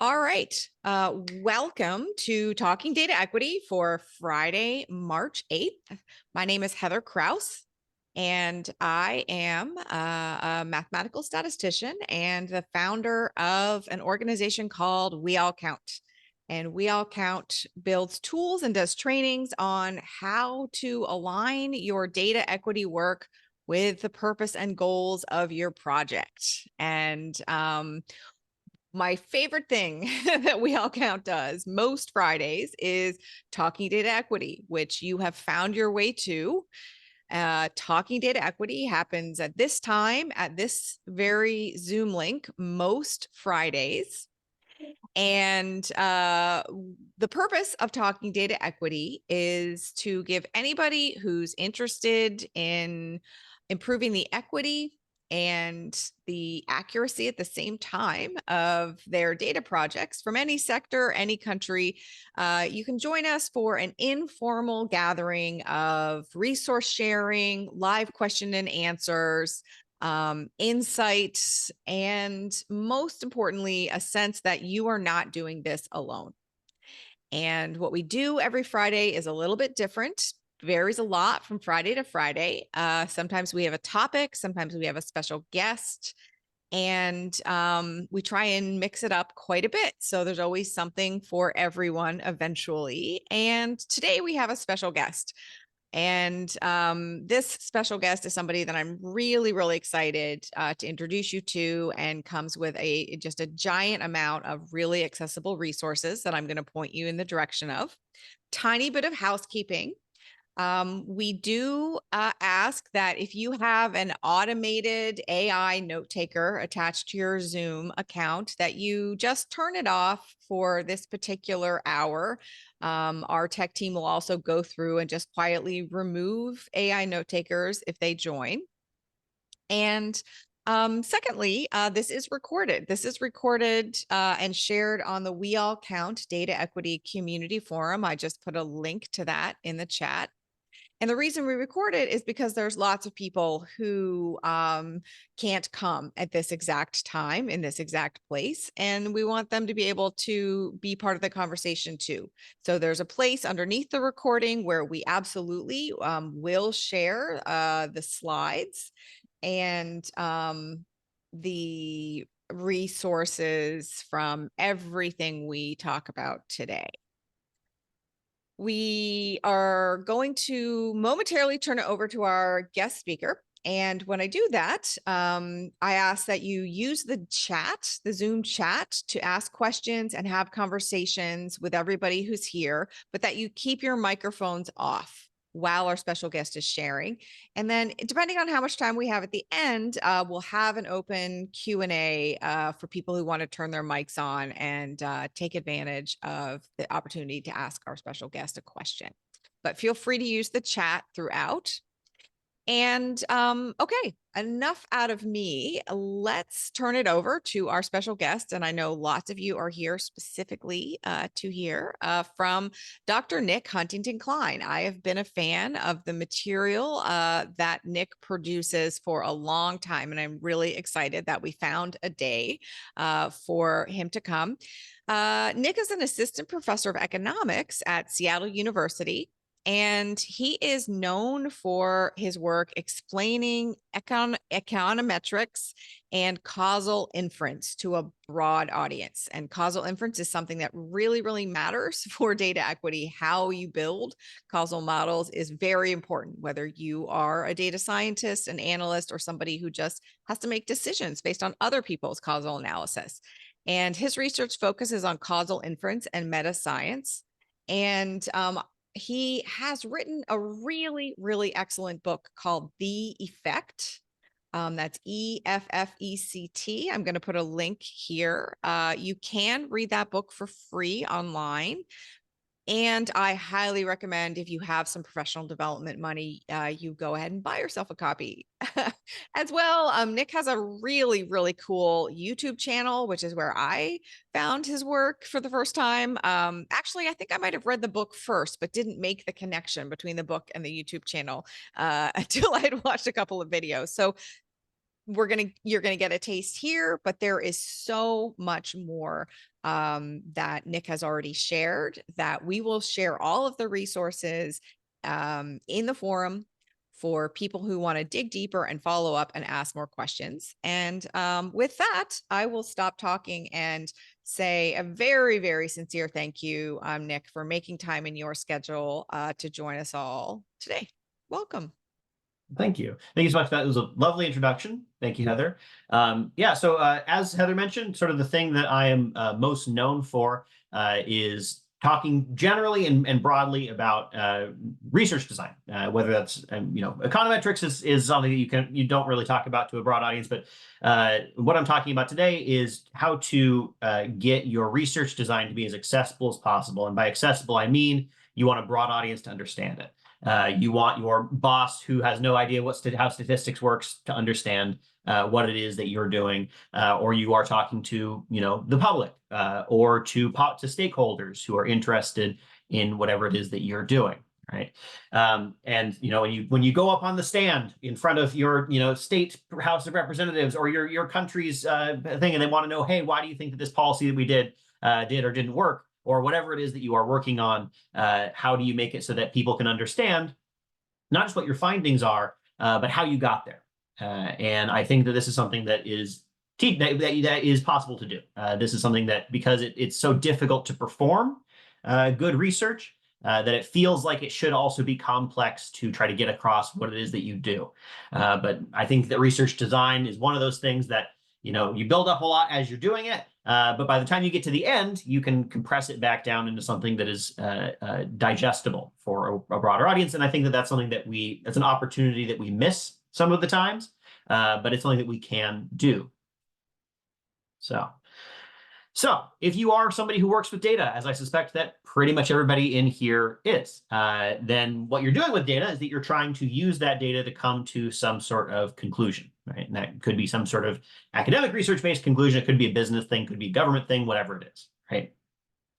All right. Welcome to Talking Data Equity for Friday, March 8th. My name is Heather Kraus, and I am a mathematical statistician and the founder of an organization called We All Count. And We All Count builds tools and does trainings on how to align your data equity work with the purpose and goals of your project. And my favorite thing that We All Count does most Fridays is Talking Data Equity, which you have found your way to. Talking Data Equity happens at this time, at this very Zoom link, most Fridays. And the purpose of Talking Data Equity is to give anybody who's interested in improving the equity and the accuracy at the same time of their data projects from any sector, any country. You can join us for an informal gathering of resource sharing, live question and answers, insights, and most importantly, a sense that you are not doing this alone. And what we do every Friday is a little bit different, varies a lot from Friday to Friday. Sometimes we have a topic, sometimes we have a special guest, and we try and mix it up quite a bit. So there's always something for everyone eventually. And today we have a special guest. And this special guest is somebody that I'm really, really excited to introduce you to, and comes with just a giant amount of really accessible resources that I'm going to point you in the direction of. Tiny bit of housekeeping. We do ask that if you have an automated AI note taker attached to your Zoom account, that you just turn it off for this particular hour. Our tech team will also go through and just quietly remove AI note takers if they join. And secondly, this is recorded. This is recorded and shared on the We All Count Data Equity Community Forum. I just put a link to that in the chat. And the reason we record it is because there's lots of people who can't come at this exact time in this exact place. And we want them to be able to be part of the conversation too. So there's a place underneath the recording where we absolutely will share the slides and the resources from everything we talk about today. We are going to momentarily turn it over to our guest speaker. And when I do that, I ask that you use the chat, the Zoom chat, to ask questions and have conversations with everybody who's here, but that you keep your microphones off while our special guest is sharing. And then depending on how much time we have at the end, we'll have an open Q&A for people who want to turn their mics on and take advantage of the opportunity to ask our special guest a question. But feel free to use the chat throughout. And okay, enough out of me. Let's turn it over to our special guest. And I know lots of you are here specifically to hear from Dr. Nick Huntington-Klein. I have been a fan of the material that Nick produces for a long time, and I'm really excited that we found a day for him to come. Nick is an assistant professor of economics at Seattle University. And he is known for his work explaining econometrics and causal inference to a broad audience. And causal inference is something that really, really matters for data equity. How you build causal models is very important, whether you are a data scientist, an analyst, or somebody who just has to make decisions based on other people's causal analysis. And his research focuses on causal inference and meta science. And he has written a really, really excellent book called The Effect. That's EFFECT. I'm going to put a link here. You can read that book for free online. And I highly recommend, if you have some professional development money, you go ahead and buy yourself a copy. As well, Nick has a really, really cool YouTube channel, which is where I found his work for the first time. Actually, I think I might have read the book first, but didn't make the connection between the book and the YouTube channel until I had watched a couple of videos. So you're gonna get a taste here, but there is so much more that Nick has already shared, that we will share all of the resources in the forum for people who want to dig deeper and follow up and ask more questions. And with that, I will stop talking and say a very, very sincere thank you, Nick, for making time in your schedule to join us all today. Welcome. Thank you. Thank you so much. That was a lovely introduction. Thank you, Heather. Yeah, so as Heather mentioned, sort of the thing that I am most known for is talking generally and broadly about research design, whether that's, econometrics is something that you don't really talk about to a broad audience, but what I'm talking about today is how to get your research design to be as accessible as possible. And by accessible, I mean you want a broad audience to understand it. You want your boss who has no idea how statistics works to understand what it is that you're doing, or you are talking to the public or to stakeholders who are interested in whatever it is that you're doing, right? And when you go up on the stand in front of your state House of Representatives or your country's thing, and they want to know, hey, why do you think that this policy that we did or didn't work? Or whatever it is that you are working on, how do you make it so that people can understand not just what your findings are, but how you got there? And I think that this is something that is possible to do. This is something that, because it's so difficult to perform good research, that it feels like it should also be complex to try to get across what it is that you do. But I think that research design is one of those things that you build up a lot as you're doing it. But by the time you get to the end, you can compress it back down into something that is digestible for a broader audience. And I think that that's something that's an opportunity that we miss some of the times, but it's something that we can do. So if you are somebody who works with data, as I suspect that pretty much everybody in here is, then what you're doing with data is that you're trying to use that data to come to some sort of conclusion, right? And that could be some sort of academic research-based conclusion. It could be a business thing, could be a government thing, whatever it is, right?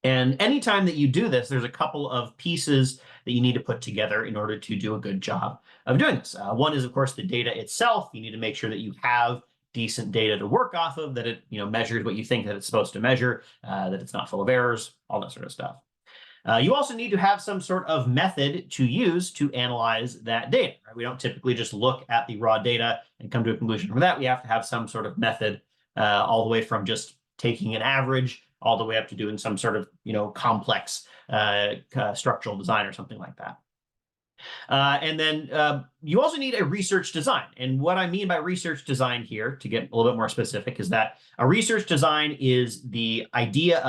And anytime that you do this, there's a couple of pieces that you need to put together in order to do a good job of doing this. One is, of course, the data itself. You need to make sure that you have decent data to work off of, that it measures what you think that it's supposed to measure, that it's not full of errors, all that sort of stuff. You also need to have some sort of method to use to analyze that data. Right? We don't typically just look at the raw data and come to a conclusion from that. We have to have some sort of method, all the way from just taking an average all the way up to doing some sort of complex structural design or something like that. And then you also need a research design. And what I mean by research design here, to get a little bit more specific, is that a research design is the idea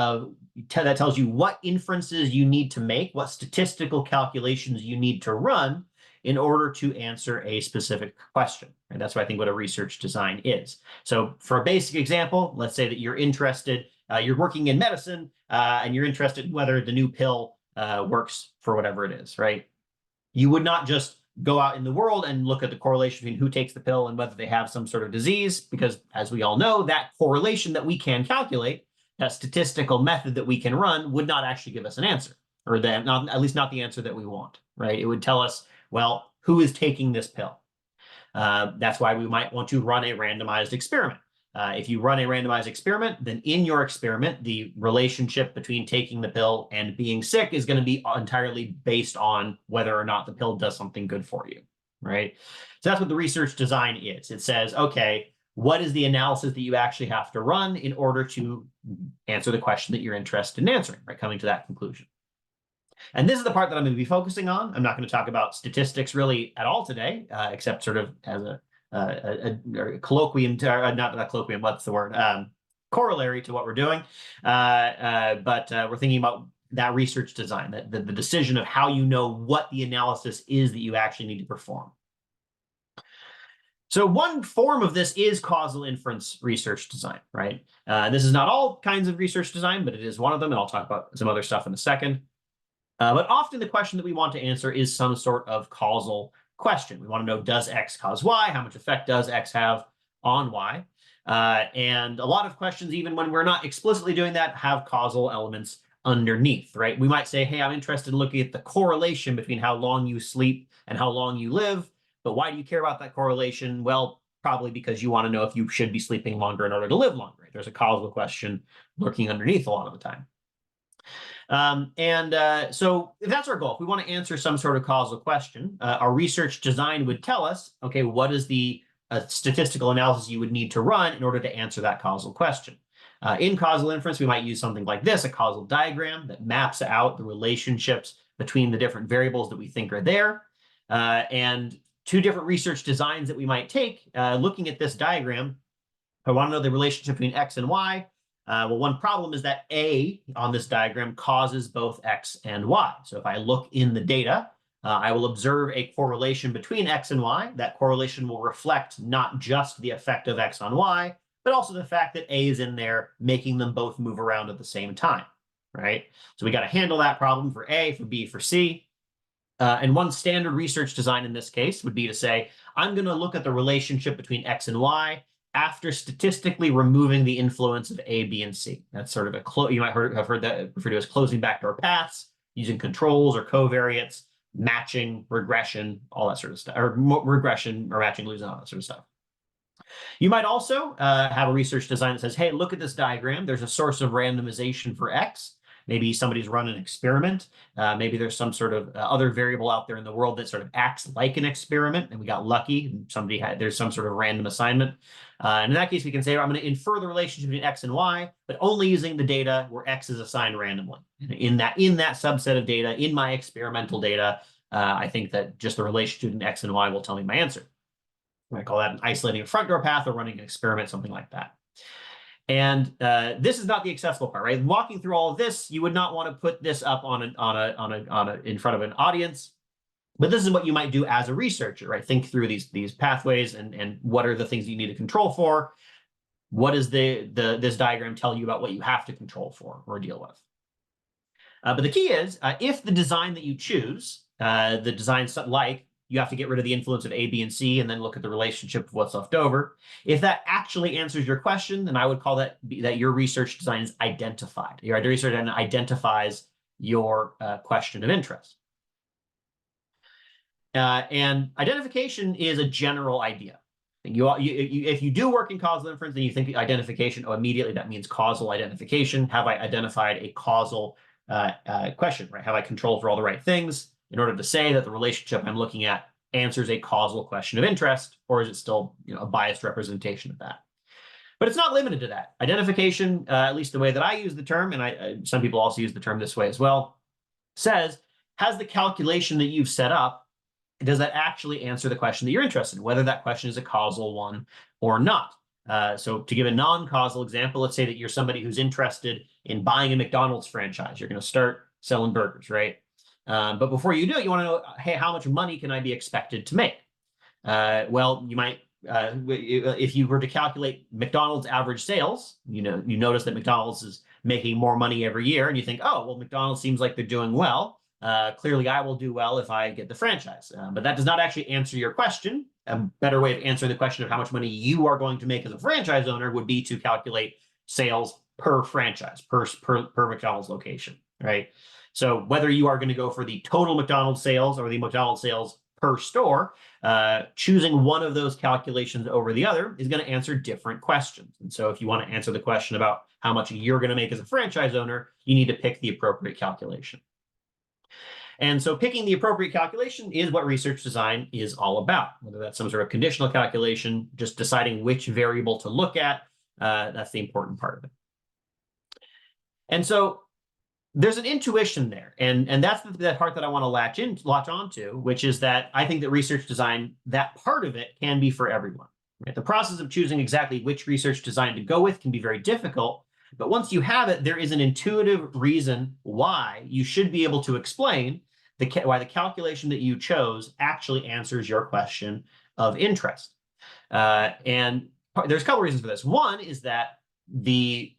that tells you what inferences you need to make, what statistical calculations you need to run in order to answer a specific question. And that's what I think what a research design is. So for a basic example, let's say that you're interested, you're working in medicine, and you're interested in whether the new pill works for whatever it is, right? You would not just go out in the world and look at the correlation between who takes the pill and whether they have some sort of disease, because as we all know, that correlation that we can calculate, that statistical method that we can run, would not actually give us an answer, or at least not the answer that we want, right? It would tell us, well, who is taking this pill? That's why we might want to run a randomized experiment. If you run a randomized experiment, then in your experiment, the relationship between taking the pill and being sick is going to be entirely based on whether or not the pill does something good for you, right? So that's what the research design is. It says, okay, what is the analysis that you actually have to run in order to answer the question that you're interested in answering, right? Coming to that conclusion. And this is the part that I'm going to be focusing on. I'm not going to talk about statistics really at all today, except sort of as a colloquium, not colloquium, what's the word? Corollary to what we're doing. But we're thinking about that research design, the decision of how you know what the analysis is that you actually need to perform. So one form of this is causal inference research design, right? This is not all kinds of research design, but it is one of them, and I'll talk about some other stuff in a second. But often the question that we want to answer is some sort of causal question. We want to know, does X cause Y? How much effect does X have on Y? And a lot of questions, even when we're not explicitly doing that, have causal elements underneath, right? We might say, hey, I'm interested in looking at the correlation between how long you sleep and how long you live. But why do you care about that correlation? Well, probably because you want to know if you should be sleeping longer in order to live longer. There's a causal question lurking underneath a lot of the time. So if that's our goal, if we want to answer some sort of causal question, our research design would tell us, okay, what is the statistical analysis you would need to run in order to answer that causal question. In causal inference, we might use something like this, a causal diagram that maps out the relationships between the different variables that we think are there. And two different research designs that we might take, looking at this diagram, I want to know the relationship between X and Y. Well, one problem is that A on this diagram causes both X and Y. So if I look in the data, I will observe a correlation between X and Y. That correlation will reflect not just the effect of X on Y, but also the fact that A is in there, making them both move around at the same time, right? So we got to handle that problem for A, for B, for C. And one standard research design in this case would be to say, I'm going to look at the relationship between X and Y after statistically removing the influence of A, B, and C. That's sort of a, you might have heard that referred to as closing backdoor paths, using controls or covariates, matching, regression, all that sort of stuff, or regression or matching, losing, all that sort of stuff. You might also have a research design that says, hey, look at this diagram. There's a source of randomization for X. Maybe somebody's run an experiment. Maybe there's some sort of other variable out there in the world that sort of acts like an experiment, and we got lucky. And there's some sort of random assignment. And in that case, we can say, I'm going to infer the relationship between X and Y, but only using the data where X is assigned randomly. In that subset of data, in my experimental data, I think that just the relationship between X and Y will tell me my answer. I call that an isolating a front door path or running an experiment, something like that. And this is not the accessible part, right? Walking through all of this, you would not want to put this up in front of an audience, but this is what you might do as a researcher, right? Think through these pathways and what are the things you need to control for. What does this diagram tell you about what you have to control for or deal with? But the key is, if the design that you choose, the design like you have to get rid of the influence of A, B, and C, and then look at the relationship of what's left over. If that actually answers your question, then I would call that your research design is identified. Your research design identifies your question of interest. And identification is a general idea. If you do work in causal inference, then you think identification, oh, immediately that means causal identification. Have I identified a causal question, right? Have I controlled for all the right things in order to say that the relationship I'm looking at answers a causal question of interest, or is it still, a biased representation of that? But it's not limited to that. Identification, at least the way that I use the term, and some people also use the term this way as well, says, has the calculation that you've set up, does that actually answer the question that you're interested in, whether that question is a causal one or not? So to give a non-causal example, let's say that you're somebody who's interested in buying a McDonald's franchise. You're going to start selling burgers, right? But before you do it, you want to know, hey, how much money can I be expected to make? Well, you might, if you were to calculate McDonald's average sales, you notice that McDonald's is making more money every year, and you think, oh, well, McDonald's seems like they're doing well. Clearly, I will do well if I get the franchise. But that does not actually answer your question. A better way of answering the question of how much money you are going to make as a franchise owner would be to calculate sales per franchise, per McDonald's location, right? So whether you are going to go for the total McDonald's sales or the McDonald's sales per store, choosing one of those calculations over the other is going to answer different questions. And so if you want to answer the question about how much you're going to make as a franchise owner, you need to pick the appropriate calculation. And so picking the appropriate calculation is what research design is all about, whether that's some sort of conditional calculation, just deciding which variable to look at. That's the important part of it. And so there's an intuition there, and that's that part that I want to latch onto, which is that I think that research design, that part of it can be for everyone. Right? The process of choosing exactly which research design to go with can be very difficult, but once you have it, there is an intuitive reason why you should be able to explain why the calculation that you chose actually answers your question of interest. And there's a couple reasons for this. One is that the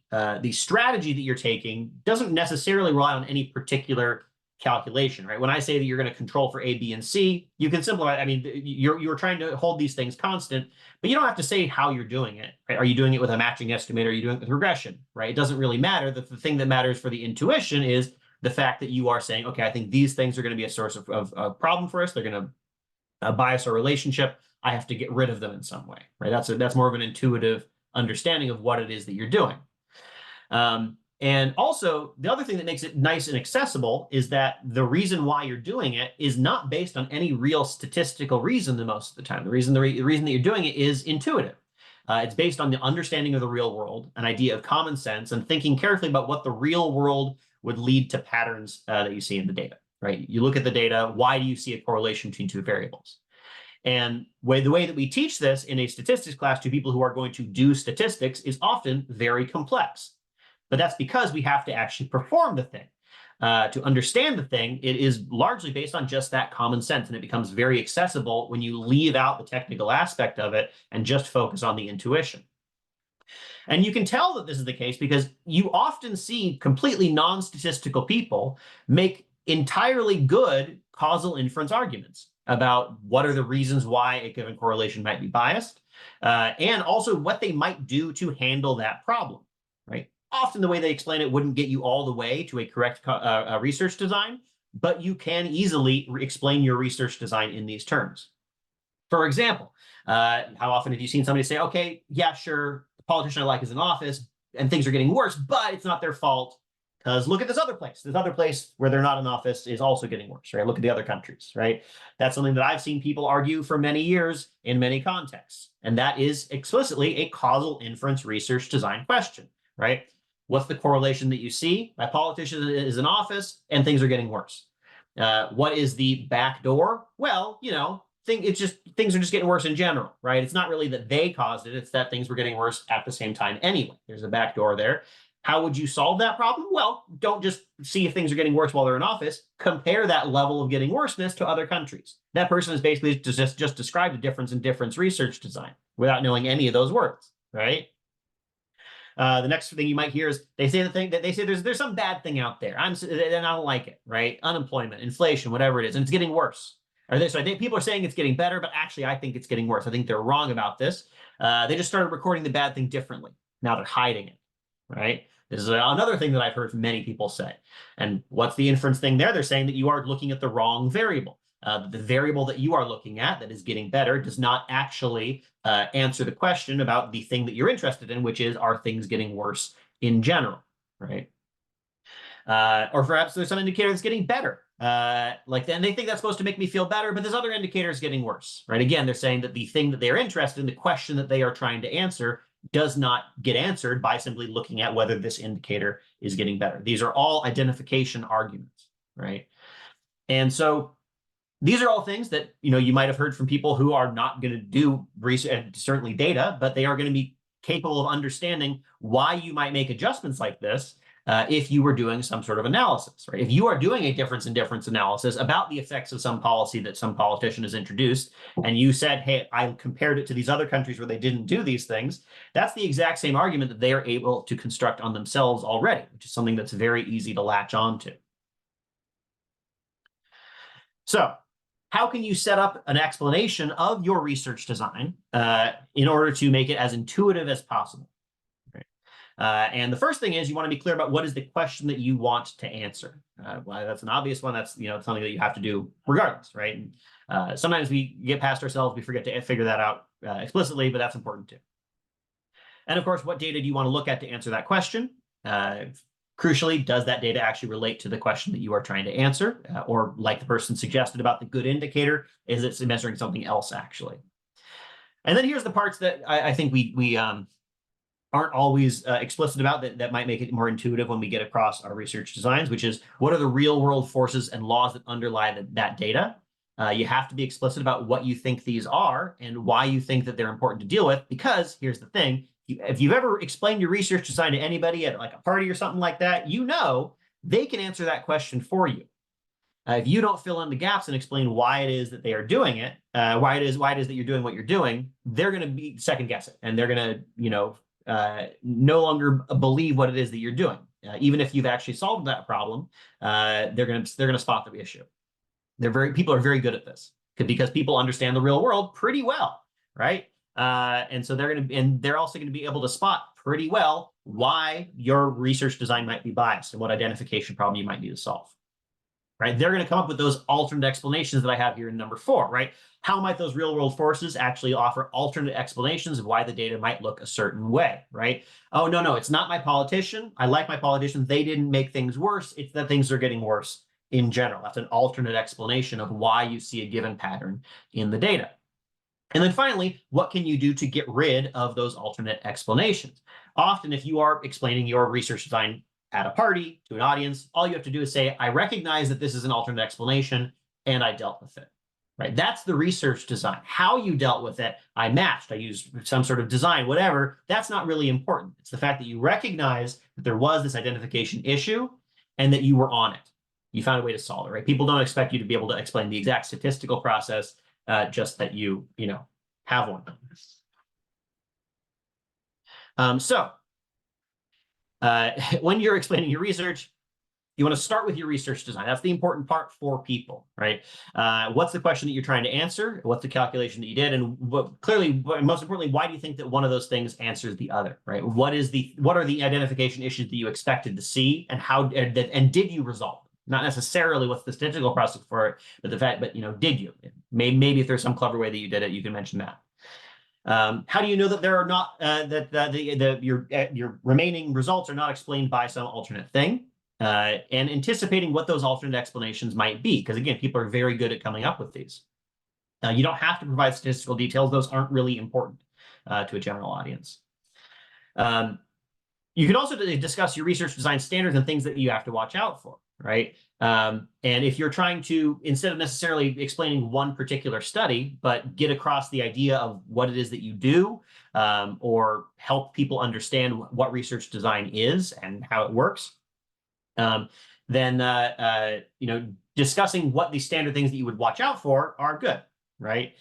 strategy that you're taking doesn't necessarily rely on any particular calculation, right? When I say that you're going to control for A, B, and C, you can simplify. I mean, you're trying to hold these things constant, but you don't have to say how you're doing it. Right? Are you doing it with a matching estimator? Are you doing it with regression? Right? It doesn't really matter. The thing that matters for the intuition is the fact that you are saying, okay, I think these things are going to be a source of problem for us. They're going to bias our relationship. I have to get rid of them in some way, right? That's more of an intuitive understanding of what it is that you're doing. And also, the other thing that makes it nice and accessible is that the reason why you're doing it is not based on any real statistical reason most of the time. The reason that you're doing it is intuitive. It's based on the understanding of the real world, an idea of common sense, and thinking carefully about what the real world would lead to patterns that you see in the data, right? You look at the data, why do you see a correlation between two variables? And the way that we teach this in a statistics class to people who are going to do statistics is often very complex. But that's because we have to actually perform the thing. To understand the thing, it is largely based on just that common sense, and it becomes very accessible when you leave out the technical aspect of it and just focus on the intuition. And you can tell that this is the case because you often see completely non-statistical people make entirely good causal inference arguments about what are the reasons why a given correlation might be biased, and also what they might do to handle that problem, right? Often the way they explain it wouldn't get you all the way to a correct research design, but you can easily explain your research design in these terms. For example, how often have you seen somebody say, okay, yeah, sure, the politician I like is in office and things are getting worse, but it's not their fault because look at this other place. This other place where they're not in office is also getting worse, right? Look at the other countries, right? That's something that I've seen people argue for many years in many contexts. And that is explicitly a causal inference research design question, right? What's the correlation that you see? My politician is in office and things are getting worse. What is the back door? Well, things are just getting worse in general, right? It's not really that they caused it. It's that things were getting worse at the same time anyway. There's a back door there. How would you solve that problem? Well, don't just see if things are getting worse while they're in office. Compare that level of getting worseness to other countries. That person has basically just described a difference research design without knowing any of those words, right? The next thing you might hear is they say there's some bad thing out there. And I don't like it, right? Unemployment, inflation, whatever it is, and it's getting worse. So I think people are saying it's getting better, but actually I think it's getting worse. I think they're wrong about this. They just started recording the bad thing differently. Now they're hiding it, right? This is another thing that I've heard many people say. And what's the inference thing there? They're saying that you are looking at the wrong variable. The variable that you are looking at that is getting better does not actually answer the question about the thing that you're interested in, which is, are things getting worse in general, right? Or perhaps there's some indicator that's getting better. And they think that's supposed to make me feel better, but this other indicator is getting worse, right? Again, they're saying that the thing that they're interested in, the question that they are trying to answer, does not get answered by simply looking at whether this indicator is getting better. These are all identification arguments, right? And so these are all things that you might have heard from people who are not going to do research, certainly data, but they are going to be capable of understanding why you might make adjustments like this if you were doing some sort of analysis, right? If you are doing a difference analysis about the effects of some policy that some politician has introduced, and you said, hey, I compared it to these other countries where they didn't do these things, that's the exact same argument that they are able to construct on themselves already, which is something that's very easy to latch onto. So how can you set up an explanation of your research design in order to make it as intuitive as possible? And the first thing is you want to be clear about what is the question that you want to answer. Well, that's an obvious one. That's something that you have to do regardless, right? Sometimes we get past ourselves, we forget to figure that out explicitly, but that's important too. And of course, what data do you want to look at to answer that question? Crucially, does that data actually relate to the question that you are trying to answer? Or like the person suggested about the good indicator, is it measuring something else actually? And then here's the parts that I think we aren't always explicit about that might make it more intuitive when we get across our research designs, which is what are the real world forces and laws that underlie that data? You have to be explicit about what you think these are and why you think that they're important to deal with, because here's the thing. If you've ever explained your research design to anybody at like a party or something like that, they can answer that question for you. If you don't fill in the gaps and explain why it is that they are doing it, why it is that you're doing what you're doing, they're going to be second guess it, and they're going to, no longer believe what it is that you're doing. Even if you've actually solved that problem, they're going to spot the issue. People are very good at this because people understand the real world pretty well, right? And so they're also going to be able to spot pretty well why your research design might be biased and what identification problem you might need to solve, right? They're going to come up with those alternate explanations that I have here in number 4, right? How might those real world forces actually offer alternate explanations of why the data might look a certain way, right? Oh, no, it's not my politician. I like my politician. They didn't make things worse. It's that things are getting worse in general. That's an alternate explanation of why you see a given pattern in the data. And then finally, what can you do to get rid of those alternate explanations? Often, if you are explaining your research design at a party to an audience, all you have to do is say, I recognize that this is an alternate explanation, and I dealt with it. Right? That's the research design. How you dealt with it, I matched, I used some sort of design, whatever. That's not really important. It's the fact that you recognize that there was this identification issue and that you were on it. You found a way to solve it, right? People don't expect you to be able to explain the exact statistical process, just that you have one. When you're explaining your research, you want to start with your research design. That's the important part for people, right? What's the question that you're trying to answer? What's the calculation that you did? And clearly, most importantly, why do you think that one of those things answers the other, right? What are the identification issues that you expected to see, and how and did you resolve them? Not necessarily what's the statistical process for it, but the fact, did you? Maybe if there's some clever way that you did it, you can mention that. How do you know that there are not your remaining results are not explained by some alternate thing? And anticipating what those alternate explanations might be, because again, people are very good at coming up with these. You don't have to provide statistical details; those aren't really important to a general audience. You can also discuss your research design standards and things that you have to watch out for, right? And if you're trying to, instead of necessarily explaining one particular study, but get across the idea of what it is that you do, or help people understand what research design is and how it works, then discussing what the standard things that you would watch out for are good, right?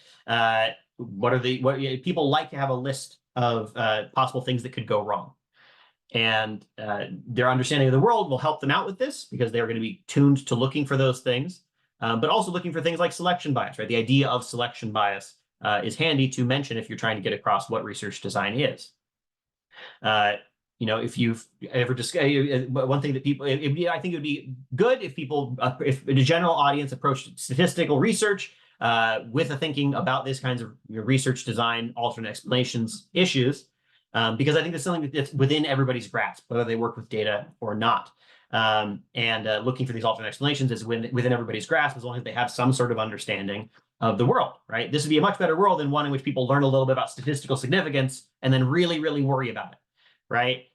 People like to have a list of possible things that could go wrong. And their understanding of the world will help them out with this, because they're going to be tuned to looking for those things, but also looking for things like selection bias, right? The idea of selection bias is handy to mention if you're trying to get across what research design is. If you've ever discussed one thing that people, I think it would be good if people, if the general audience approached statistical research with a thinking about this kinds of research design, alternate explanations issues. Because I think that's something that's within everybody's grasp, whether they work with data or not. Looking for these alternate explanations is within everybody's grasp, as long as they have some sort of understanding of the world, right? This would be a much better world than one in which people learn a little bit about statistical significance and then really, really worry about it, right?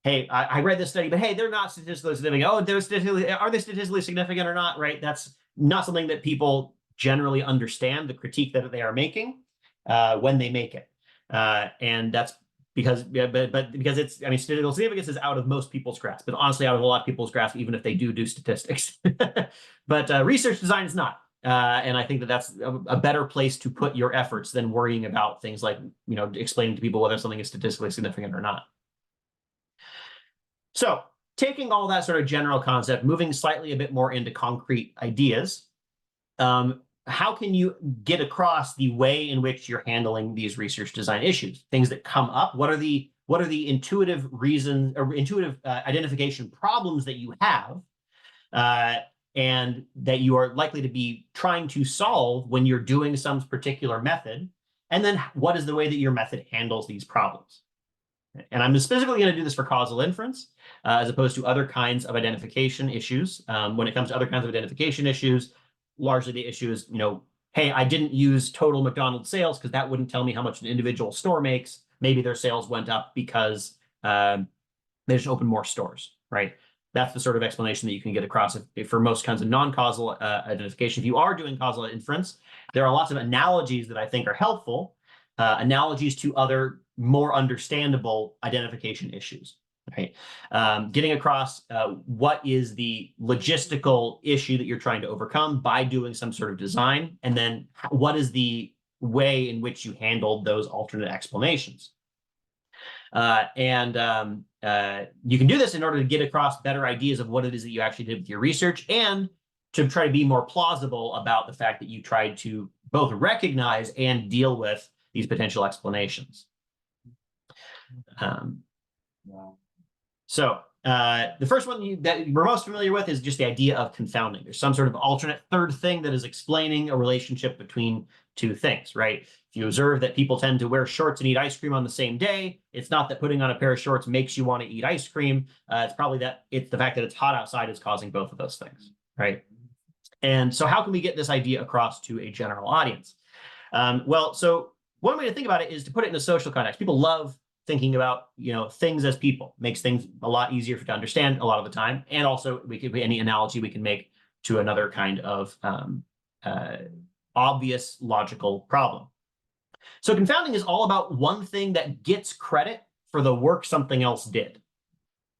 Hey, I read this study, but hey, they're not statistically significant. Oh, are they statistically significant or not, right? That's not something that people generally understand, the critique that they are making when they make it. And that's because it's, statistical significance is out of most people's grasp, but honestly, out of a lot of people's grasp, even if they do statistics. But research design is not. And I think that that's a better place to put your efforts than worrying about things like, explaining to people whether something is statistically significant or not. So taking all that sort of general concept, moving slightly a bit more into concrete ideas, how can you get across the way in which you're handling these research design issues, things that come up? What are the intuitive reasons or intuitive identification problems that you have, and that you are likely to be trying to solve when you're doing some particular method? And then what is the way that your method handles these problems? And I'm specifically going to do this for causal inference, as opposed to other kinds of identification issues. When it comes to other kinds of identification issues, largely the issue is, hey, I didn't use total McDonald's sales because that wouldn't tell me how much an individual store makes. Maybe their sales went up because they just opened more stores, right? That's the sort of explanation that you can get across for most kinds of non-causal identification. If you are doing causal inference, there are lots of analogies that I think are helpful, analogies to other more understandable identification issues. Right. Getting across what is the logistical issue that you're trying to overcome by doing some sort of design, and then what is the way in which you handled those alternate explanations. You can do this in order to get across better ideas of what it is that you actually did with your research, and to try to be more plausible about the fact that you tried to both recognize and deal with these potential explanations. So The first one that we're most familiar with is just the idea of confounding. There's some sort of alternate third thing that is explaining a relationship between two things, right? If you observe that people tend to wear shorts and eat ice cream on the same day, it's not that putting on a pair of shorts makes you want to eat ice cream. It's probably that it's the fact that it's hot outside is causing both of those things, right? And so how can we get this idea across to a general audience? Well, so one way to think about it is to put it in a social context. People love thinking about, things as people. Makes things a lot easier to understand a lot of the time. And also we could any analogy we can make to another kind of obvious logical problem. So confounding is all about one thing that gets credit for the work something else did,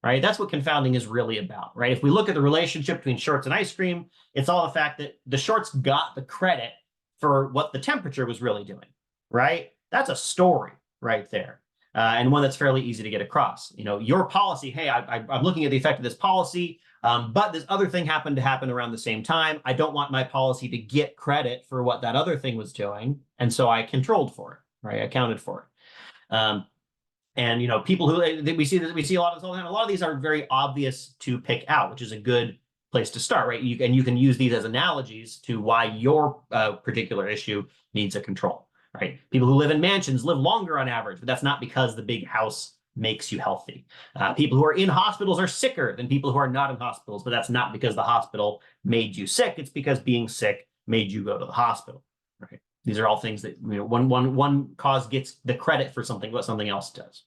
right? That's what confounding is really about, right? If we look at the relationship between shorts and ice cream, it's all the fact that the shorts got the credit for what the temperature was really doing, right? That's a story right there. And one that's fairly easy to get across. Your policy, hey, I'm looking at the effect of this policy, but this other thing happened to happen around the same time. I don't want my policy to get credit for what that other thing was doing. And so I controlled for it, right? I accounted for it. And people who we see a lot of this all the time. A lot of these are very obvious to pick out, which is a good place to start, right? You can use these as analogies to why your particular issue needs a control, right? People who live in mansions live longer on average, but that's not because the big house makes you healthy. People who are in hospitals are sicker than people who are not in hospitals, but that's not because the hospital made you sick. It's because being sick made you go to the hospital, right? These are all things that one cause gets the credit for what something else does.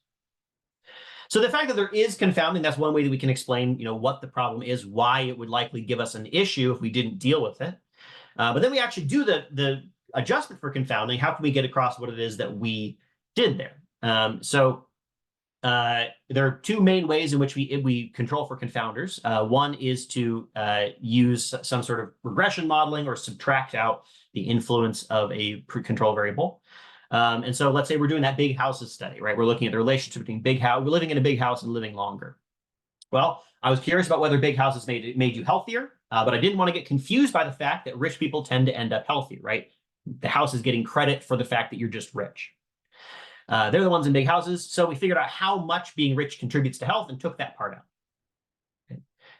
So the fact that there is confounding, that's one way that we can explain, what the problem is, why it would likely give us an issue if we didn't deal with it. But then we actually do the adjustment for confounding. How can we get across what it is that we did there? So there are two main ways in which we control for confounders. One is to use some sort of regression modeling or subtract out the influence of a control variable. And so let's say we're doing that big houses study, right? We're looking at the relationship between we're living in a big house and living longer. Well, I was curious about whether big houses made you healthier, but I didn't want to get confused by the fact that rich people tend to end up healthy, right? The house is getting credit for the fact that you're just rich. They're the ones in big houses. So we figured out how much being rich contributes to health and took that part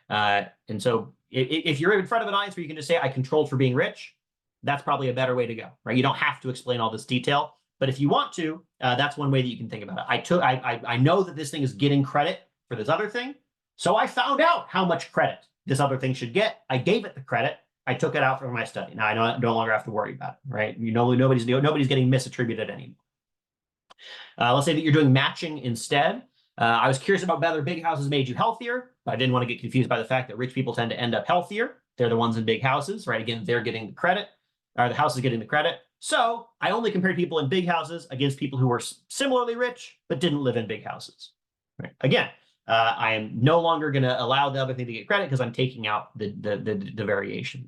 out. And so if you're in front of an audience where you can just say, I controlled for being rich, that's probably a better way to go, right? You don't have to explain all this detail, but if you want to, that's one way that you can think about it. I know that this thing is getting credit for this other thing, so I found out how much credit this other thing should get. I gave it the credit. I took it out from my study. Now I no longer have to worry about it, right? Nobody's getting misattributed anymore. Let's say that you're doing matching instead. I was curious about whether big houses made you healthier, but I didn't want to get confused by the fact that rich people tend to end up healthier. They're the ones in big houses, right? Again, they're getting the credit, or the house is getting the credit. So I only compared people in big houses against people who were similarly rich, but didn't live in big houses. Right? Again, I am no longer going to allow the other thing to get credit because I'm taking out the variation.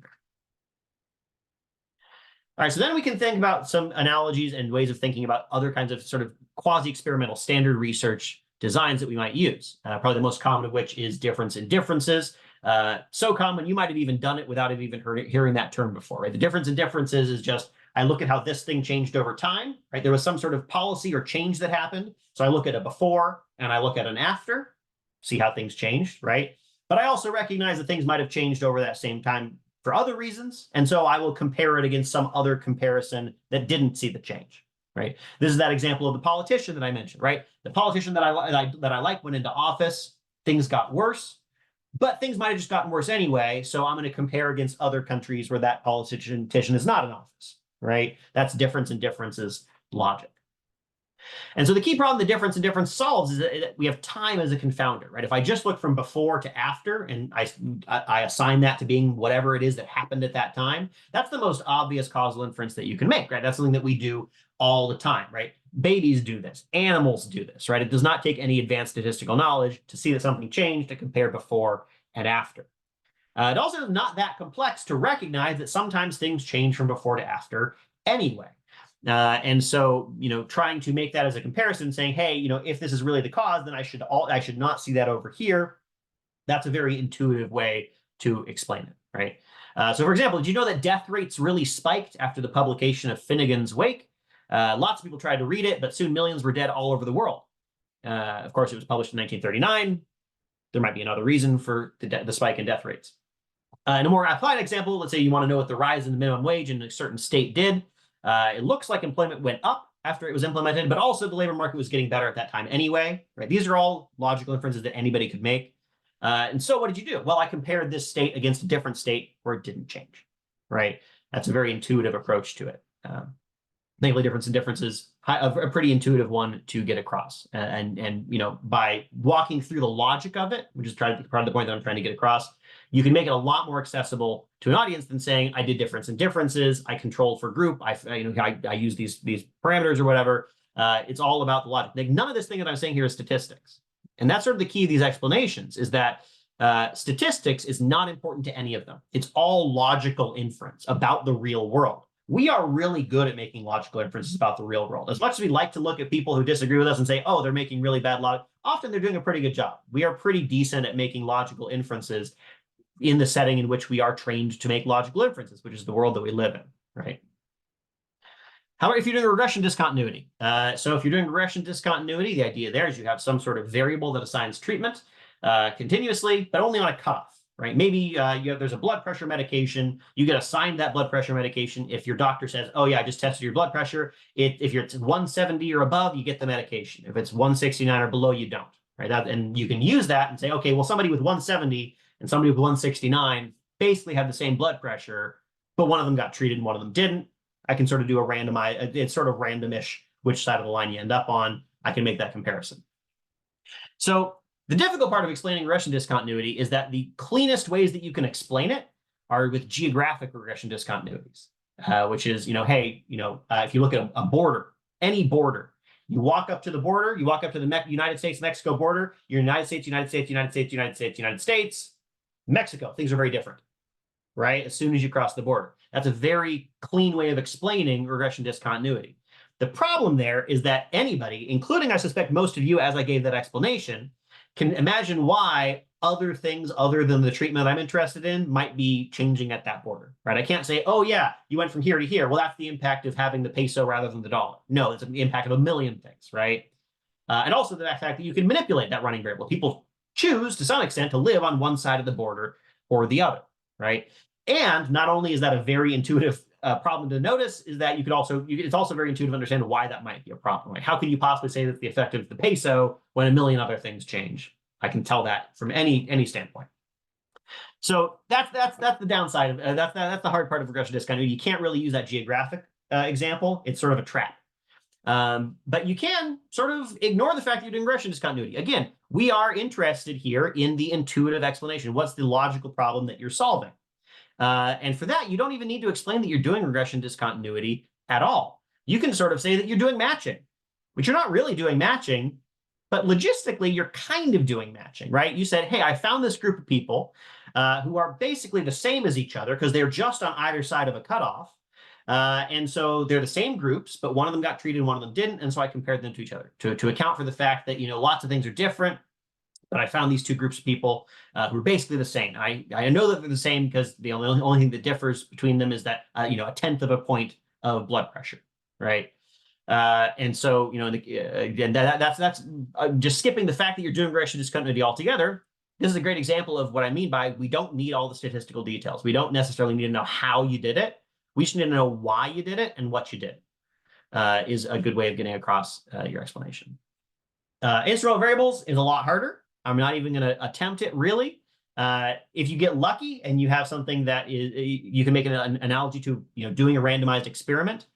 All right, so then we can think about some analogies and ways of thinking about other kinds of sort of quasi-experimental standard research designs that we might use. Probably the most common of which is difference in differences. So common, you might have even done it without even hearing that term before, right? The difference in differences is just, I look at how this thing changed over time, right? There was some sort of policy or change that happened. So I look at a before and I look at an after, see how things changed, right? But I also recognize that things might have changed over that same time for other reasons. And so I will compare it against some other comparison that didn't see the change, right? This is that example of the politician that I mentioned, right? The politician that I like went into office, things got worse, but things might have just gotten worse anyway. So I'm going to compare against other countries where that politician is not in office, right? That's difference in differences logic. And so the key problem the difference in difference solves is that we have time as a confounder, right? If I just look from before to after and I assign that to being whatever it is that happened at that time, that's the most obvious causal inference that you can make, right? That's something that we do all the time, right? Babies do this, animals do this, right? It does not take any advanced statistical knowledge to see that something changed to compare before and after. It also is not that complex to recognize that sometimes things change from before to after anyway. And so, trying to make that as a comparison, saying, hey, if this is really the cause, then I should not see that over here. That's a very intuitive way to explain it, right? So, for example, did you know that death rates really spiked after the publication of Finnegan's Wake? Lots of people tried to read it, but soon millions were dead all over the world. Of course, it was published in 1939. There might be another reason for the spike in death rates. In a more applied example, let's say you want to know what the rise in the minimum wage in a certain state did. It looks like employment went up after it was implemented, but also the labor market was getting better at that time anyway, right? These are all logical inferences that anybody could make. And so what did you do? Well, I compared this state against a different state where it didn't change, right? That's a very intuitive approach to it. Thankfully, difference in difference is a pretty intuitive one to get across. And by walking through the logic of it, which is part of the point that I'm trying to get across, you can make it a lot more accessible to an audience than saying, I did difference in differences, I controlled for group, I use these parameters or whatever. It's all about the logic. Like, none of this thing that I'm saying here is statistics. And that's sort of the key of these explanations, is that statistics is not important to any of them. It's all logical inference about the real world. We are really good at making logical inferences about the real world. As much as we like to look at people who disagree with us and say, oh, they're making really bad logic, often they're doing a pretty good job. We are pretty decent at making logical inferences in the setting in which we are trained to make logical inferences, which is the world that we live in, right? However, if you're doing regression discontinuity, so if you're doing regression discontinuity, the idea there is you have some sort of variable that assigns treatment continuously, but only on a cutoff. Right? Maybe there's a blood pressure medication. You get assigned that blood pressure medication if your doctor says, oh, yeah, I just tested your blood pressure. If you're 170 or above, you get the medication. If it's 169 or below, you don't. Right? And you can use that and say, okay, well, somebody with 170 and somebody with 169 basically have the same blood pressure, but one of them got treated and one of them didn't. I can sort of do a randomize. It's sort of randomish which side of the line you end up on. I can make that comparison. So the difficult part of explaining regression discontinuity is that the cleanest ways that you can explain it are with geographic regression discontinuities, which is, if you look at a border, any border, you walk up to the border, you walk up to the United States-Mexico border, you're United States, United States, United States, United States, United States, Mexico. Things are very different, right? As soon as you cross the border. That's a very clean way of explaining regression discontinuity. The problem there is that anybody, including I suspect most of you as I gave that explanation, can imagine why other things other than the treatment I'm interested in might be changing at that border, right? I can't say, oh, yeah, you went from here to here. Well, that's the impact of having the peso rather than the dollar. No, it's the impact of a million things, right? And also the fact that you can manipulate that running variable. People choose, to some extent, to live on one side of the border or the other, right? And not only is that a very intuitive problem to notice, is that it's also very intuitive to understand why that might be a problem. Like, how can you possibly say that's the effect of the peso when a million other things change? I can tell that from any standpoint. So that's the downside of that's the hard part of regression discontinuity. You can't really use that geographic example. It's sort of a trap. But you can sort of ignore the fact that you're doing regression discontinuity. Again, we are interested here in the intuitive explanation. What's the logical problem that you're solving? And for that, you don't even need to explain that you're doing regression discontinuity at all. You can sort of say that you're doing matching, which you're not really doing matching, but logistically, you're kind of doing matching, right? You said, hey, I found this group of people who are basically the same as each other because they're just on either side of a cutoff. And so they're the same groups, but one of them got treated and one of them didn't. And so I compared them to each other to account for the fact that, lots of things are different. But I found these two groups of people who are basically the same. I know that they're the same because the only thing that differs between them is that, a tenth of a point of blood pressure, right? And so, and that's just skipping the fact that you're doing regression discontinuity altogether. This is a great example of what I mean by we don't need all the statistical details. We don't necessarily need to know how you did it. We just need to know why you did it and what you did is a good way of getting across your explanation. Instrumental variables is a lot harder. I'm not even going to attempt it, really. If you get lucky and you have something that is, you can make an analogy to, doing a randomized experiment.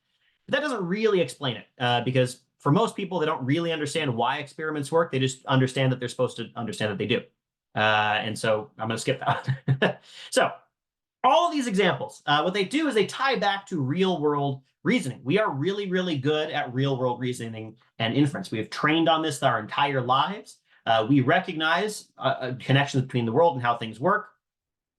But that doesn't really explain it because for most people, they don't really understand why experiments work. They just understand that they're supposed to understand that they do. And so I'm going to skip that. So all of these examples, what they do is they tie back to real world reasoning. We are really, really good at real world reasoning and inference. We have trained on this our entire lives. We recognize connections between the world and how things work.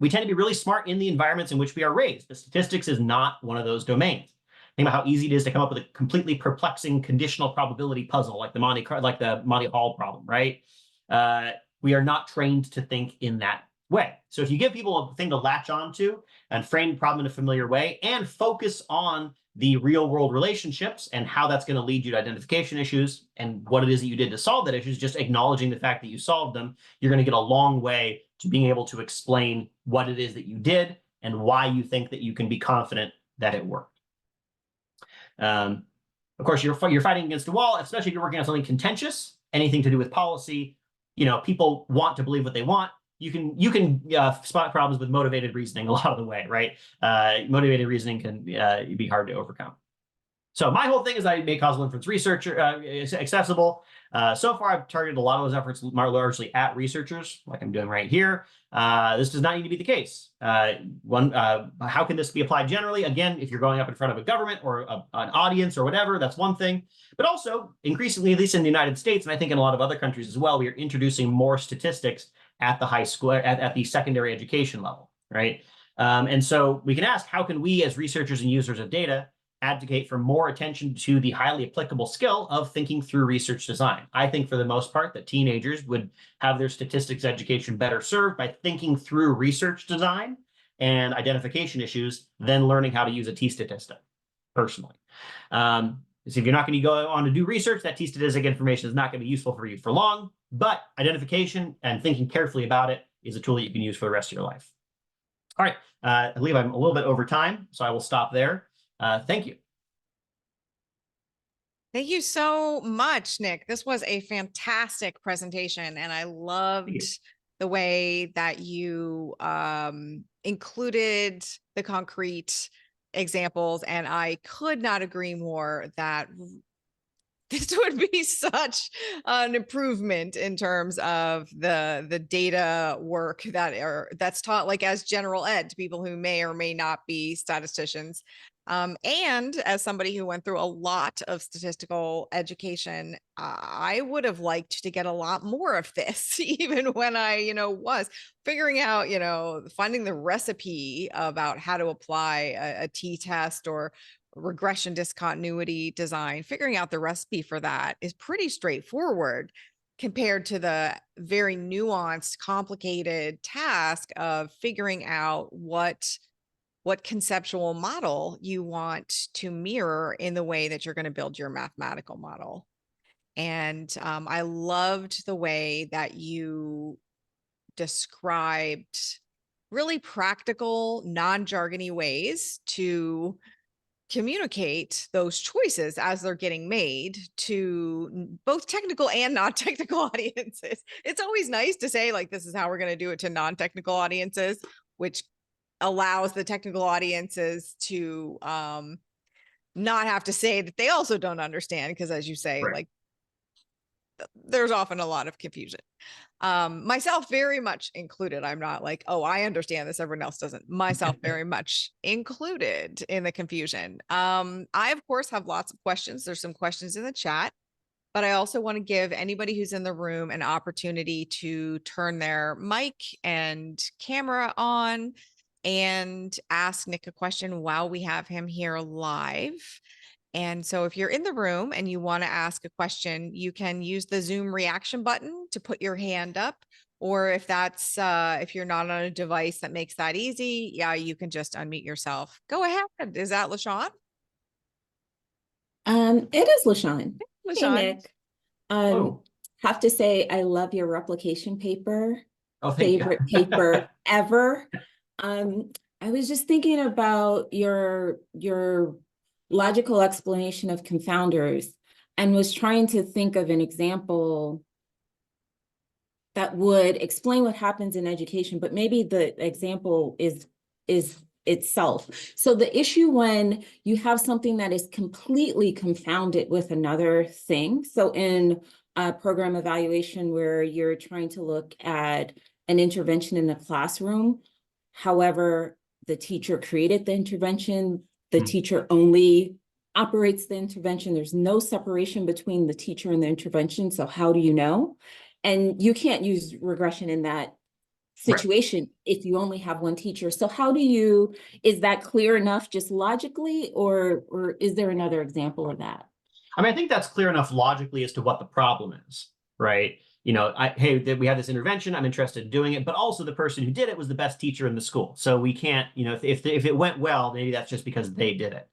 We tend to be really smart in the environments in which we are raised, but statistics is not one of those domains. Think about how easy it is to come up with a completely perplexing conditional probability puzzle like the Monte Hall problem, right? We are not trained to think in that way. So if you give people a thing to latch onto and frame the problem in a familiar way and focus on the real world relationships and how that's going to lead you to identification issues and what it is that you did to solve that issues, just acknowledging the fact that you solved them, you're going to get a long way to being able to explain what it is that you did and why you think that you can be confident that it worked. Of course, you're fighting against a wall, especially if you're working on something contentious, anything to do with policy. People want to believe what they want. You can spot problems with motivated reasoning a lot of the way, right? Motivated reasoning can be hard to overcome. So my whole thing is I make causal inference research accessible. So far, I've targeted a lot of those efforts largely at researchers, like I'm doing right here. This does not need to be the case. How can this be applied generally? Again, if you're going up in front of a government or an audience or whatever, that's one thing. But also, increasingly, at least in the United States, and I think in a lot of other countries as well, we are introducing more statistics at the high school, at the secondary education level, right? And so we can ask, how can we as researchers and users of data advocate for more attention to the highly applicable skill of thinking through research design? I think for the most part that teenagers would have their statistics education better served by thinking through research design and identification issues than learning how to use a t-statistic, personally. So if you're not going to go on to do research, that t-statistic information is not going to be useful for you for long, but identification and thinking carefully about it is a tool that you can use for the rest of your life. All right, I believe I'm a little bit over time, so I will stop there. Thank you. Thank you so much, Nick. This was a fantastic presentation, and I loved the way that you included the concrete examples, and I could not agree more that this would be such an improvement in terms of the data work that's taught like as general ed to people who may or may not be statisticians. And as somebody who went through a lot of statistical education, I would have liked to get a lot more of this, even when I, was figuring out, finding the recipe about how to apply a t-test or regression discontinuity design. Figuring out the recipe for that is pretty straightforward compared to the very nuanced, complicated task of figuring out what conceptual model you want to mirror in the way that you're going to build your mathematical model. And I loved the way that you described really practical, non-jargony ways to communicate those choices as they're getting made to both technical and non-technical audiences. It's always nice to say, like, this is how we're going to do it to non-technical audiences, which allows the technical audiences to not have to say that they also don't understand, because as you say, right, like, there's often a lot of confusion. Myself very much included. I'm not like, oh, I understand this, everyone else doesn't. Myself very much included in the confusion. I, of course, have lots of questions. There's some questions in the chat, but I also want to give anybody who's in the room an opportunity to turn their mic and camera on and ask Nick a question while we have him here live. And so if you're in the room and you want to ask a question, you can use the Zoom reaction button to put your hand up. Or if that's, if you're not on a device that makes that easy, yeah, you can just unmute yourself. Go ahead. Is that LaShawn? It is LaShawn. LaShawn. Hey, Nick. Have to say, I love your replication paper. Oh, favorite paper ever. I was just thinking about your logical explanation of confounders and was trying to think of an example that would explain what happens in education, but maybe the example is itself. So the issue when you have something that is completely confounded with another thing. So in a program evaluation where you're trying to look at an intervention in the classroom, however, the teacher created the intervention, the teacher only operates the intervention. There's no separation between the teacher and the intervention. So how do you know? And you can't use regression in that situation, right, if you only have one teacher. So how do you, is that clear enough just logically, or is there another example of that? I mean, I think that's clear enough logically as to what the problem is, right? Hey, we have this intervention, I'm interested in doing it, but also the person who did it was the best teacher in the school. So we can't, if it went well, maybe that's just because they did it.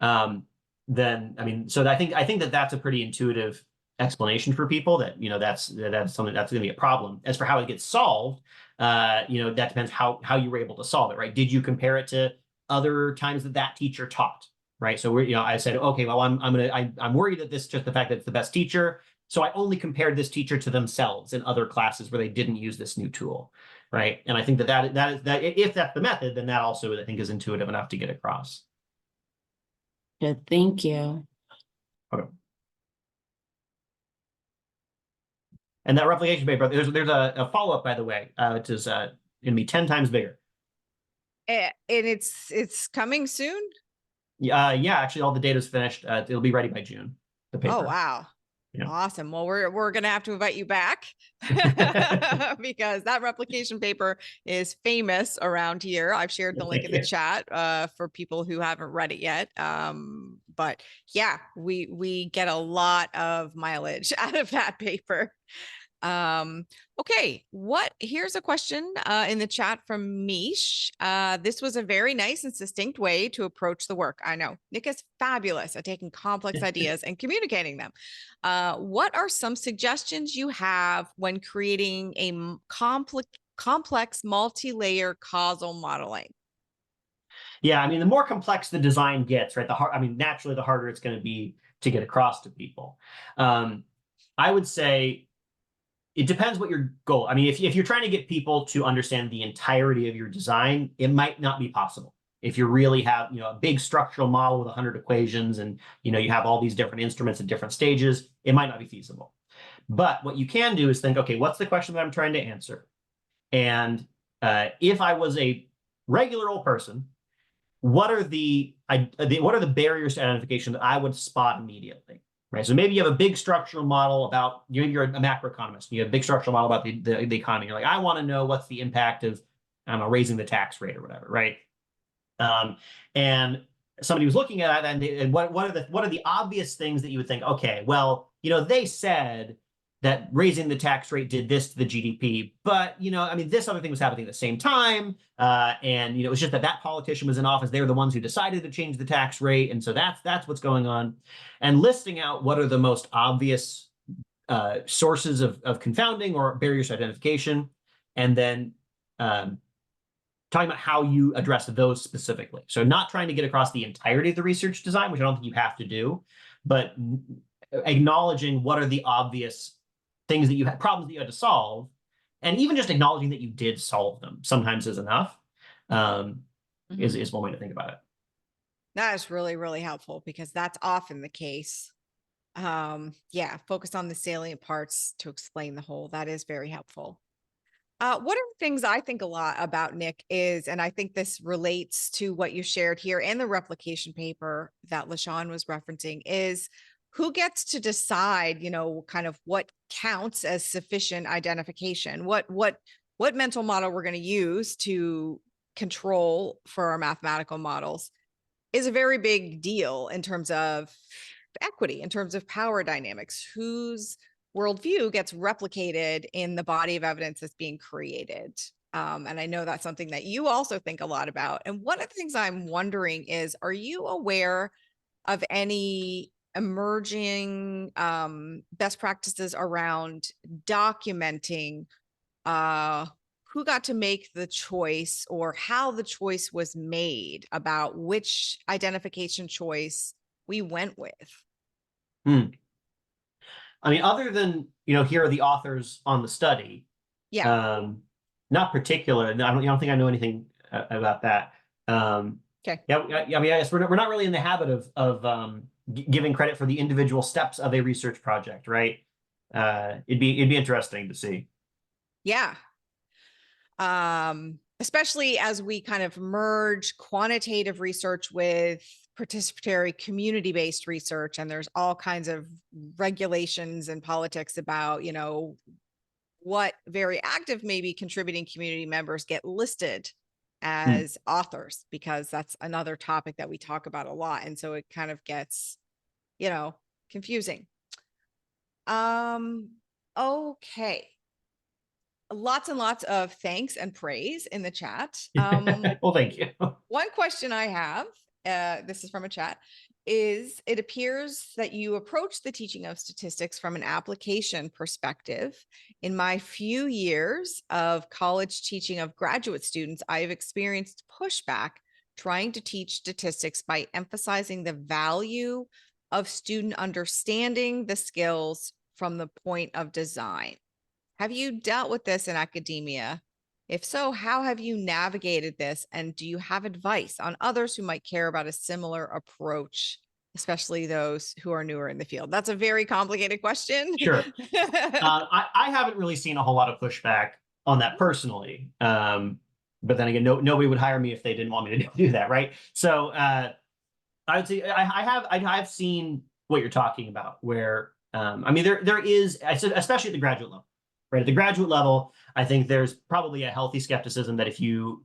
then I mean, so I think that that's a pretty intuitive explanation for people, that that's something that's going to be a problem. As for how it gets solved, that depends how you were able to solve it, right? Did you compare it to other times that teacher taught, right? So I said, okay, well, I'm worried that this, just the fact that it's the best teacher, so I only compared this teacher to themselves in other classes where they didn't use this new tool, right? And I think that if that's the method, then that also, I think, is intuitive enough to get across. Good, thank you. Okay. And that replication paper, there's a follow-up, by the way, which is going to be 10 times bigger. And it's coming soon. Yeah, actually, all the data's finished. It'll be ready by June. The paper. Oh, wow. Yeah. Awesome. Well, we're going to have to invite you back because that replication paper is famous around here. I've shared the link in the chat for people who haven't read it yet. But yeah, we get a lot of mileage out of that paper. Okay, here's a question in the chat from Mish. This was a very nice and succinct way to approach the work. I know Nick is fabulous at taking complex ideas and communicating them. What are some suggestions you have when creating a complex multi-layer causal modeling? Yeah, I mean, the more complex the design gets, right? Naturally, the harder it's going to be to get across to people. I would say it depends what your goal. I mean, if you're trying to get people to understand the entirety of your design, it might not be possible. If you really have, a big structural model with 100 equations and, you have all these different instruments at different stages, it might not be feasible. But what you can do is think, okay, what's the question that I'm trying to answer? And if I was a regular old person, what are the barriers to identification that I would spot immediately? Right. So maybe you have a big structural model about, you're a macroeconomist. You have a big structural model about the economy. You're like, I want to know what's the impact of, I don't know, raising the tax rate or whatever. Right. And somebody was looking at that, and what are the obvious things that you would think, okay, well, they said that raising the tax rate did this to the GDP, but this other thing was happening at the same time, and it was just that politician was in office. They were the ones who decided to change the tax rate, and so that's what's going on. And listing out what are the most obvious sources of confounding or barriers to identification, and then talking about how you address those specifically. So not trying to get across the entirety of the research design, which I don't think you have to do, but acknowledging what are the obvious things that you had, problems that you had to solve, and even just acknowledging that you did solve them sometimes is enough. Is one way to think about it. That is really, really helpful because that's often the case. Yeah, focus on the salient parts to explain the whole. That is very helpful. One of the things I think a lot about, Nick, is, and I think this relates to what you shared here and the replication paper that LaShawn was referencing, is who gets to decide, kind of what counts as sufficient identification, what mental model we're going to use to control for our mathematical models is a very big deal in terms of equity, in terms of power dynamics, whose worldview gets replicated in the body of evidence that's being created. And I know that's something that you also think a lot about. And one of the things I'm wondering is, are you aware of any emerging best practices around documenting who got to make the choice or how the choice was made about which identification choice we went with? I mean, other than, here are the authors on the study. Yeah. Not particular. I don't think I know anything about that. Okay. Yeah. I mean, I guess we're not really in the habit of giving credit for the individual steps of a research project, right? It'd be interesting to see. Yeah. Especially as we kind of merge quantitative research with participatory community-based research, and there's all kinds of regulations and politics about, what very active, maybe contributing community members get listed as authors, because that's another topic that we talk about a lot. And so it kind of gets, confusing. Okay. Lots and lots of thanks and praise in the chat. Well, thank you. One question I have, this is from a chat. is it appears that you approach the teaching of statistics from an application perspective. In my few years of college teaching of graduate students, I have experienced pushback trying to teach statistics by emphasizing the value of student understanding the skills from the point of design. Have you dealt with this in academia? If so, how have you navigated this? And do you have advice on others who might care about a similar approach, especially those who are newer in the field? That's a very complicated question. Sure. I haven't really seen a whole lot of pushback on that personally. But then again, nobody would hire me if they didn't want me to do that, right? So I would say I've seen what you're talking about, where I mean there is, especially at the graduate level, right? At the graduate level, I think there's probably a healthy skepticism that if you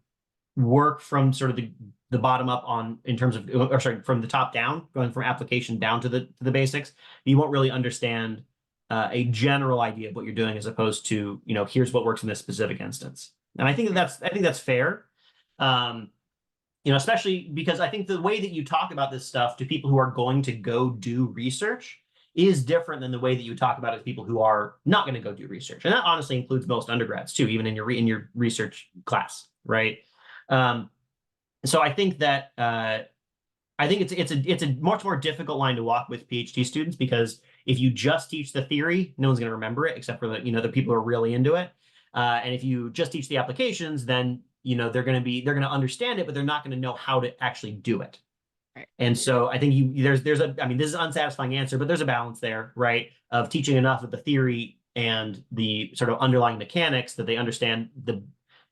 work from sort of the bottom up on in terms of, or sorry, from the top down, going from application down to the basics, you won't really understand a general idea of what you're doing, as opposed to, you know, here's what works in this specific instance. And I think that's fair. You know, especially because I think the way that you talk about this stuff to people who are going to go do research is different than the way that you talk about it to people who are not going to go do research. And that honestly includes most undergrads too, even in your research class, right? So I think that I think it's a much more difficult line to walk with PhD students, because if you just teach the theory, no one's going to remember it except for the people who are really into it. And if you just teach the applications, then they're going to understand it, but they're not going to know how to actually do it. Right. And so I think there's a, I mean, this is an unsatisfying answer, but there's a balance there, right? Of teaching enough of the theory and the sort of underlying mechanics that they understand the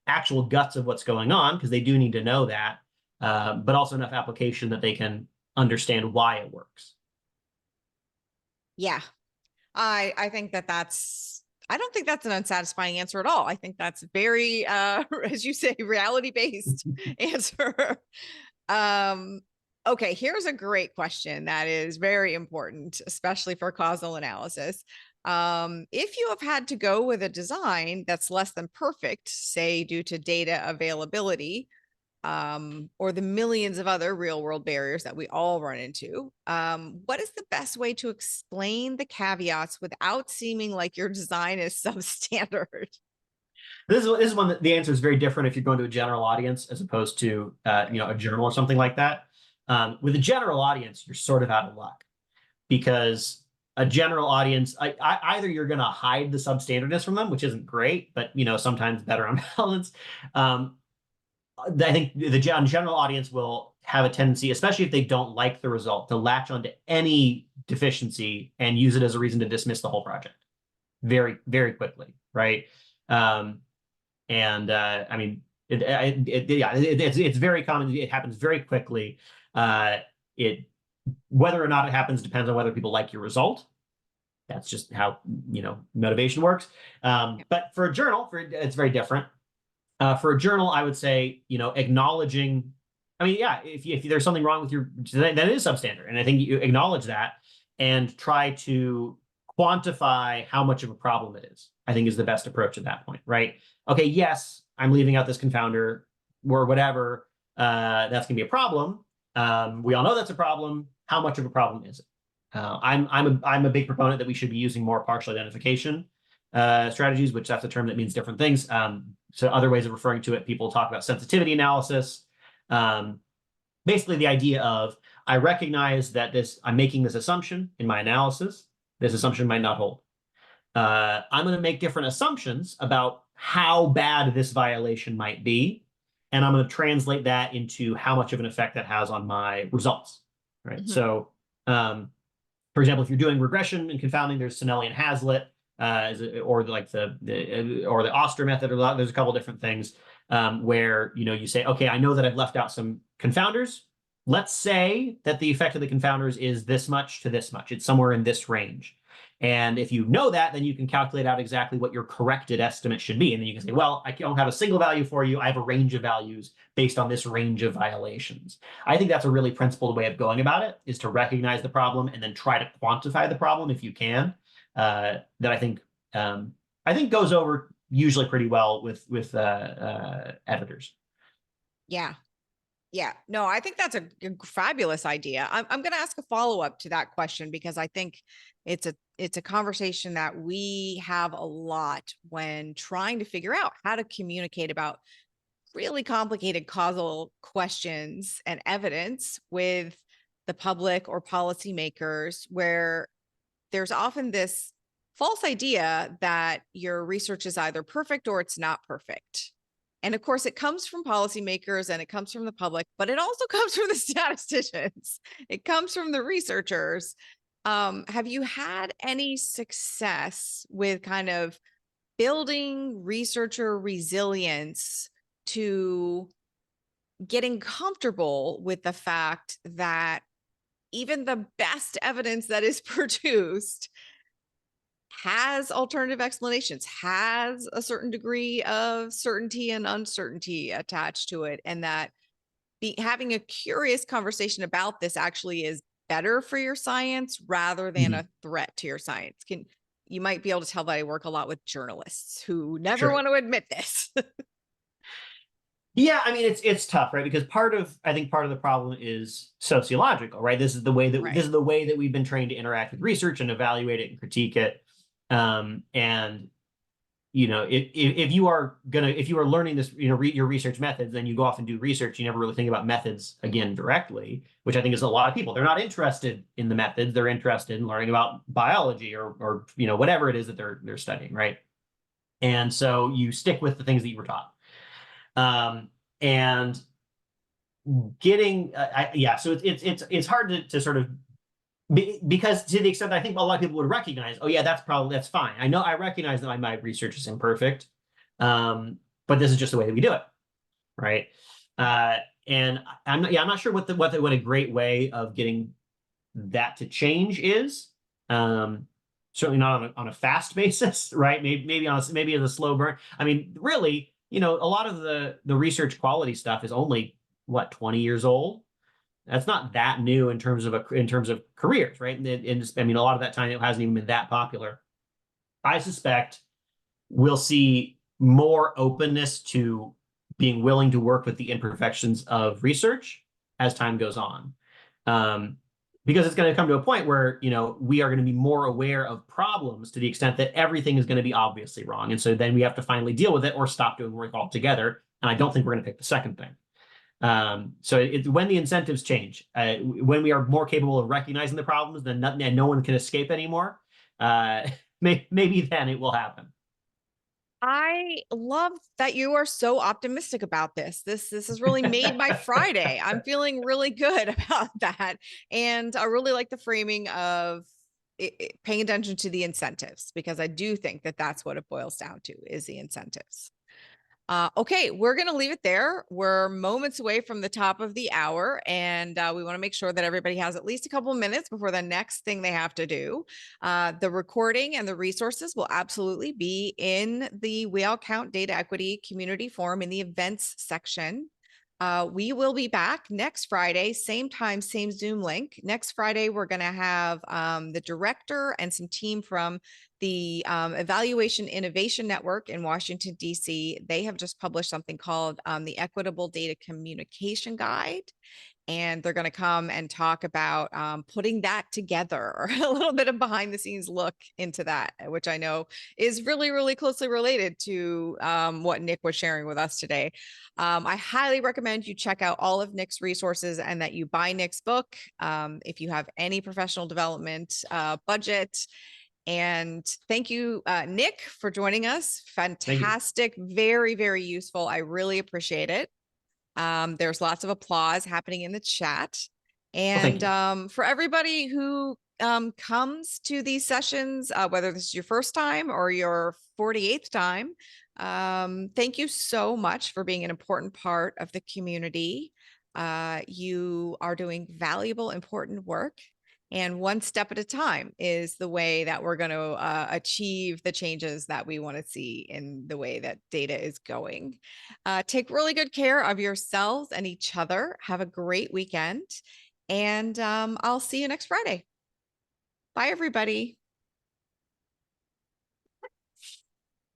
actual guts of what's going on, because they do need to know that, but also enough application that they can understand why it works. Yeah, I think I don't think that's an unsatisfying answer at all. I think that's very, as you say, reality-based answer. Okay, here's a great question that is very important, especially for causal analysis. If you have had to go with a design that's less than perfect, say due to data availability, or the millions of other real world barriers that we all run into, what is the best way to explain the caveats without seeming like your design is substandard? This is one that the answer is very different if you're going to a general audience as opposed to a journal or something like that. With a general audience, you're sort of out of luck, because a general audience, either you're going to hide the substandardness from them, which isn't great, but sometimes better on balance. I think the general audience will have a tendency, especially if they don't like the result, to latch onto any deficiency and use it as a reason to dismiss the whole project very, very quickly, right? I mean, it's very common. It happens very quickly. Whether or not it happens depends on whether people like your result. That's just how motivation works. But for a journal, it's very different. For a journal, I would say acknowledging. I mean, yeah, if there's something wrong with your, then it is substandard, and I think you acknowledge that and try to quantify how much of a problem it is, I think is the best approach at that point, right? Okay, yes, I'm leaving out this confounder or whatever. That's gonna be a problem. We all know that's a problem. How much of a problem is it? I'm a big proponent that we should be using more partial identification strategies, which that's a term that means different things. So other ways of referring to it, people talk about sensitivity analysis. Basically the idea of, I recognize that I'm making this assumption in my analysis. This assumption might not hold. I'm going to make different assumptions about how bad this violation might be, and I'm going to translate that into how much of an effect that has on my results, right? Mm-hmm. So, for example, if you're doing regression and confounding, there's Sinelli and Hazlitt, or like the Oster method, or there's a couple different things where you say, okay, I know that I've left out some confounders. Let's say that the effect of the confounders is this much to this much. It's somewhere in this range. And if you know that, then you can calculate out exactly what your corrected estimate should be. And then you can say, well, I don't have a single value for you. I have a range of values based on this range of violations. I think that's a really principled way of going about it, is to recognize the problem and then try to quantify the problem if you can. That I think goes over usually pretty well with editors. Yeah. Yeah, no, I think that's a fabulous idea. I'm going to ask a follow-up to that question because I think it's a conversation that we have a lot when trying to figure out how to communicate about really complicated causal questions and evidence with the public or policymakers, where there's often this false idea that your research is either perfect or it's not perfect. And of course, it comes from policymakers and it comes from the public, but it also comes from the statisticians. It comes from the researchers. Have you had any success with kind of building researcher resilience to getting comfortable with the fact that even the best evidence that is produced has alternative explanations, has a certain degree of certainty and uncertainty attached to it, and that having a curious conversation about this actually is better for your science rather than a threat to your science? You might be able to tell that I work a lot with journalists who never want to admit this. Yeah, I mean it's tough, right? Because I think part of the problem is sociological, right? This is the way that Right. this is the way that we've been trained to interact with research and evaluate it and critique it. And you know, if you are learning this, you know, your research methods, then you go off and do research. You never really think about methods again directly, which I think is a lot of people. They're not interested in the methods; they're interested in learning about biology or you know whatever it is that they're studying, right? And so you stick with the things that you were taught. And getting so it's hard to sort of because to the extent that I think a lot of people would recognize, oh yeah, that's fine. I recognize that my research is imperfect, but this is just the way that we do it, right? And I'm not sure what a great way of getting that to change is. Certainly not on a fast basis, right? Maybe as a slow burn. I mean, really, you know, a lot of the research quality stuff is only what 20 years old. That's not that new in terms of careers, right? And I mean, a lot of that time it hasn't even been that popular. I suspect we'll see more openness to being willing to work with the imperfections of research as time goes on. Because it's going to come to a point where, you know, we are going to be more aware of problems to the extent that everything is going to be obviously wrong. And so then we have to finally deal with it or stop doing work altogether. And I don't think we're going to pick the second thing. So when the incentives change, when we are more capable of recognizing the problems, then no one can escape anymore. Maybe then it will happen. I love that you are so optimistic about this. This has really made my Friday. I'm feeling really good about that. And I really like the framing of paying attention to the incentives, because I do think that that's what it boils down to, is the incentives. Okay, we're going to leave it there. We're moments away from the top of the hour, and we want to make sure that everybody has at least a couple of minutes before the next thing they have to do. The recording and the resources will absolutely be in the We All Count Data Equity Community Forum in the events section. We will be back next Friday, same time, same Zoom link. Next Friday, we're going to have the director and some team from the Evaluation Innovation Network in Washington, D.C. They have just published something called the Equitable Data Communication Guide. And they're going to come and talk about putting that together, a little bit of behind the scenes look into that, which I know is really, really closely related to what Nick was sharing with us today. I highly recommend you check out all of Nick's resources and that you buy Nick's book if you have any professional development budget. And thank you, Nick, for joining us. Fantastic, very, very useful. I really appreciate it. There's lots of applause happening in the chat. And for everybody who comes to these sessions, whether this is your first time or your 48th time, thank you so much for being an important part of the community. You are doing valuable, important work. And one step at a time is the way that we're going to achieve the changes that we want to see in the way that data is going. Take really good care of yourselves and each other. Have a great weekend. And I'll see you next Friday. Bye, everybody.